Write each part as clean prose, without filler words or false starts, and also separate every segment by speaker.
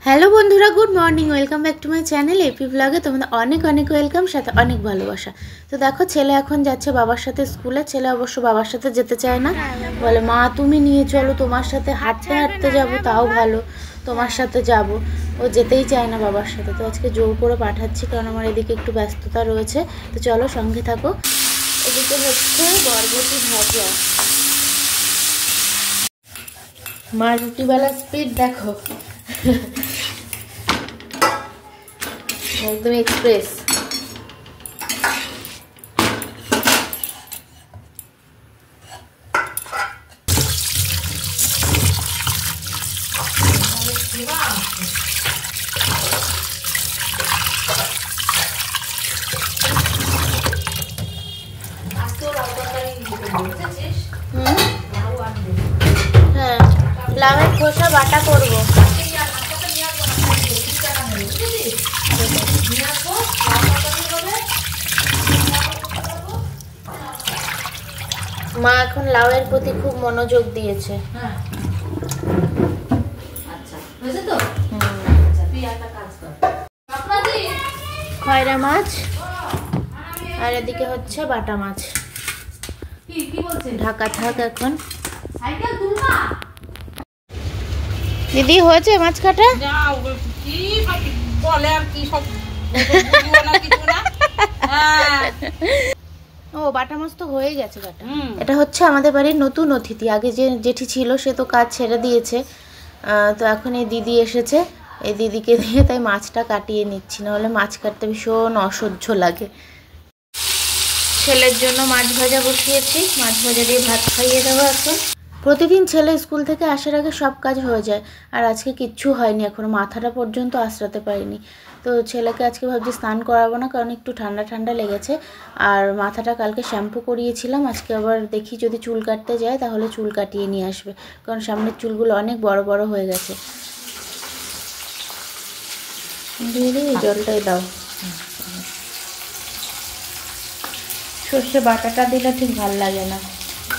Speaker 1: Hello বন্ধুরা, good morning, welcome back to my channel AP ব্লগে। তোমাদের অনেক অনেক ওয়েলকাম, সাথে অনেক ভালোবাসা। তো দেখো, ছেলে এখন যাচ্ছে বাবার সাথে স্কুলে। ছেলে অবশ্য বাবার সাথে যেতে চায় না, বলে মা তুমি নিয়ে চলো, তোমার সাথে হাঁটতে হাঁটতে যাবো তাও ভালো, তোমার সাথে যাব। ও যেতেই চায় না বাবার সাথে। তো আজকে জোর করে পাঠাচ্ছি, কারণ আমার এদিকে একটু ব্যস্ততা রয়েছে। তো চলো সঙ্গে থাকো। এদিকে হচ্ছে বরবটি ভাজা। মা রুটিওয়ালা স্পিড দেখো, একদম এক্সপ্রেস। হ্যাঁ, লাউয়ের খোসা বাটা করবো। মা এখন লাউয়ের প্রতি খুব মনোযোগ দিয়েছে। খয়রা মাছ আর এদিকে হচ্ছে বাটা মাছ। ঢাকা থাক এখন। দিদি হয়েছে মাছ কাটা? ও বাটা মাছ তো হয়ে গেছে কাটা। এটা হচ্ছে আমাদের বাড়ির নতুন অতিথি। আগে যে জেঠি ছিল সে তো কাজ ছেড়ে দিয়েছে, তো এখন এই দিদি এসেছে। এই দিদিকে দিয়ে তাই মাছটা কাটিয়ে নিচ্ছি, নাহলে মাছ কাটতে ভীষণ অসহ্য লাগে। ছেলের জন্য মাছ ভাজা বসিয়েছি, মাছ ভাজা দিয়ে ভাত খাইয়ে দেবো এখন। প্রতিদিন ছেলে স্কুল থেকে আসার আগে সব কাজ হয়ে যায়, আর আজকে কিচ্ছু হয়নি, এখনো মাথাটা পর্যন্ত আঁচড়াতে পারিনি। তো ছেলেকে আজকে ভাবছি স্নান করাবো না, কারণ একটু ঠান্ডা ঠান্ডা লেগেছে। আর মাথাটা কালকে শ্যাম্পু করিয়েছিলাম, আজকে আবার দেখি যদি চুল কাটতে যায় তাহলে চুল কাটিয়ে নিয়ে আসবে, কারণ সামনের চুলগুলো অনেক বড় বড় হয়ে গেছে। দিদি জলটাই দাও। সর্ষে বাটাটা দিলে ঠিক ভাল লাগে না,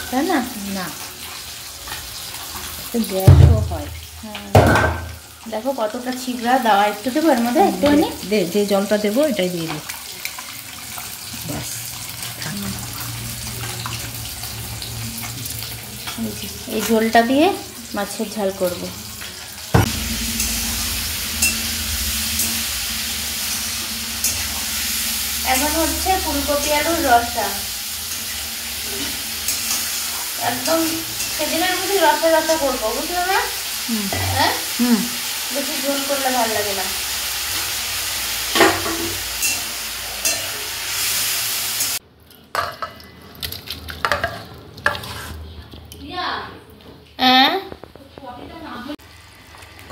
Speaker 1: তাই না? না, গ্যাসও হয়। হ্যাঁ, দেখো কতটা ছিবড়া দেওয়া। একটু দেবো এর মধ্যে, একটুখানি দে, যে জলটা দেবো এটাই দিয়ে দিই। ব্যাস, এই ঝোলটা দিয়ে মাছের ঝাল করব। এখন হচ্ছে ফুলকপি আলুর রসা। একদম সেদিনের মধ্যে রসা রসা করবো, বুঝলো না? হ্যাঁ, বেশি ঝোল করলে ভালো লাগে না।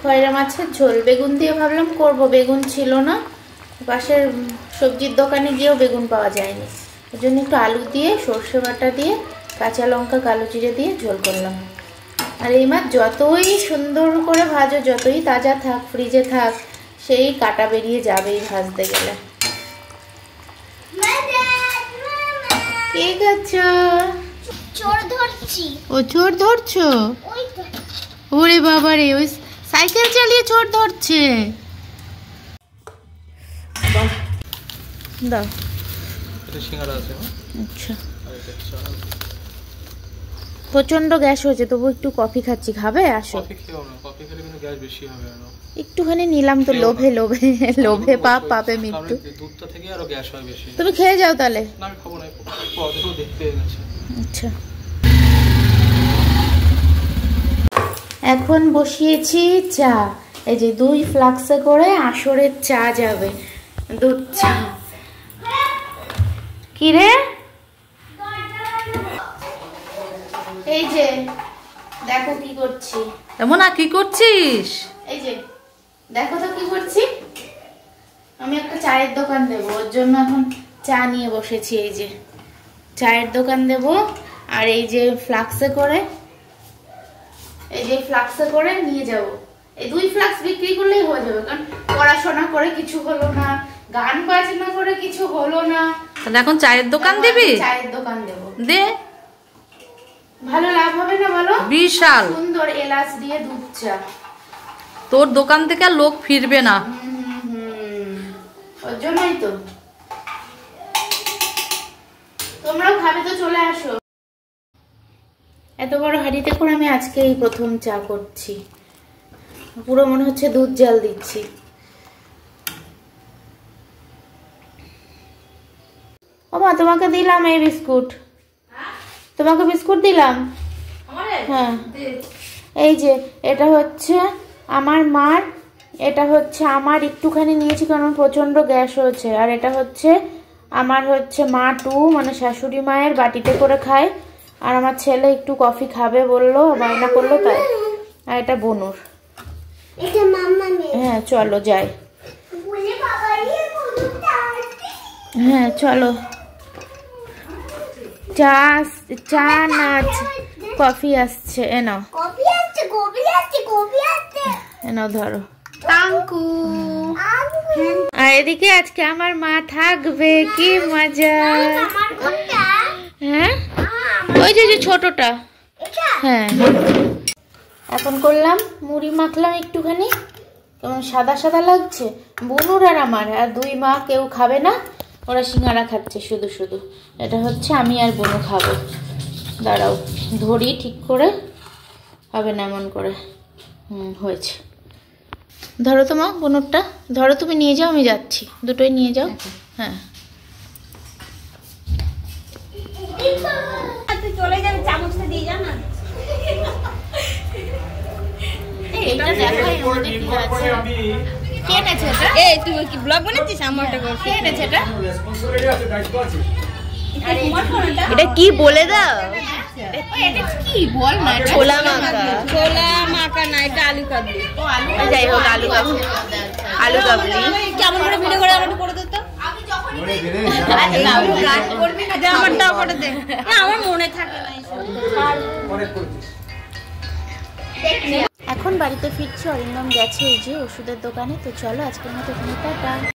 Speaker 1: খয়রা মাছের ঝোল বেগুন দিয়ে ভাবলাম করব, বেগুন ছিল না। পাশের সবজির দোকানে গিয়েও বেগুন পাওয়া যায়নি, ওই জন্য একটু আলু দিয়ে সর্ষে বাটা দিয়ে কাঁচা লঙ্কা কালো জিরে দিয়ে ঝোল করলাম। আর এই মাছ যতই সুন্দর করে ভাজো, যতই তাজা থাক, ফ্রিজে থাক, সেই কাটা বেরিয়ে যাবেই ভাজতে গেলে। কি করছো?
Speaker 2: চোর ধরছি।
Speaker 1: ও চোর ধরছো? ওরে বাবা রে, ওই সাইকেল চালিয়ে চোর ধরছে। দাও। আচ্ছা, প্রচন্ড গ্যাস হয়েছে, তবু একটু কফি খাচ্ছি। খাবে? আসো। একটুখানি নিলাম তো, লোভে লোভে লোভে পাপ, পাপে মৃত্যু। তুমি খেয়ে যাও তাহলে। আচ্ছা, এখন বসিয়েছি চা। এই যে 2 ফ্লাক্সে করে আসরের চা যাবে, দুধ চা। কি রে? এই যে দেখো কি করছি।
Speaker 3: এমন আর কি করছিস?
Speaker 1: এই যে দেখো তো কি করছি। আমি একটা চায়ের দোকান দেবো, ওর জন্য এখন চা নিয়ে বসেছি। এই যে চায়ের দোকান দেব, আর এই যে ফ্লাক্সে করে, এই যে ফ্লাক্সে করে নিয়ে যাব। এই 2 ফ্লাক্স বিক্রি করলেই হয়ে যাবে, কারণ পড়াশোনা করে কিছু হলো না, গান বাজনা করে কিছু হলো না।
Speaker 3: তাহলে এখন চায়ের দোকান দিবি?
Speaker 1: চায়ের দোকান দেব।
Speaker 3: দে,
Speaker 1: ভালো লাভ হবে না বলো?
Speaker 3: বিশাল
Speaker 1: সুন্দর এলাচ দিয়ে দুধ চা।
Speaker 3: তোর দোকান থেকে আর লোক ফিরবে না।
Speaker 1: ওর জন্যই তো। তোমরাও খাবে তো চলে আসো। এত বড় হাঁড়িতে করে আমি আজকে এই প্রথম চা করছি, পুরো মনে হচ্ছে দুধ জাল দিচ্ছি। ও মা, তোমাকে দিলাম এই বিস্কুট, তোমাকে বিস্কুট দিলাম। হ্যাঁ, এই যে এটা হচ্ছে আমার মার, এটা হচ্ছে আমার একটুখানি নিয়েছি কারণ প্রচন্ড গ্যাস হয়েছে, আর এটা হচ্ছে আমার হচ্ছে মা টু মানে শাশুড়ি মায়ের, বাটিতে করে খায়। আর আমার ছেলে একটু কফি খাবে বললো, বায়না করলো তাই। আর এটা বনুর। হ্যাঁ চলো যাই। হ্যাঁ চলো। চা চা না কফি আসছে, এনাও এনাও ধরো। আর এদিকে আজকে আমার মা থাকবে, কি মজা। হ্যাঁ ওই যে ছোটটা। হ্যাঁ এখন করলাম মুড়ি মাখলাম একটুখানি, কেমন সাদা সাদা লাগছে। বনুর আর আমার, আর দুই মা কেউ খাবে না, ওরা সিঙ্গারা খাচ্ছে শুধু শুধু। এটা হচ্ছে আমি আর বনু খাবো। দাঁড়াও ধরি ঠিক করে, হবে না এমন করে। হয়েছে। ধরো তো মা বনুরটা, ধরো তুমি নিয়ে যাও, আমি যাচ্ছি, দুটোই নিয়ে যাও। হ্যাঁ
Speaker 2: চলে যাবে, চামচটা দিয়ে যাও না।
Speaker 1: এইটা দেখাই আমাদের কি আছে। কে এনেছে এটা?
Speaker 2: এই তুই কি ব্লগ বানাচ্ছিস? আমারটা কর।
Speaker 1: কে এনেছে এটা?
Speaker 2: এটা কি বলে দাও।
Speaker 1: এটা কি বল না?
Speaker 2: ছোলা মাখা না, এটা আলু কাবলি।
Speaker 1: ও আলু,
Speaker 2: যাই হোক আলু কাবলি, আলু কাবলি। কেমন করে ভিডিও করে আমাকে করে দিত? আমারটাও করে দে। আমার মনে থাকে না।
Speaker 1: এখন বাড়িতে ফিরছি, অরিন্দম গেছে এই যে ওষুধের দোকানে। তো চলো আজকের মতো এখানে টাটা।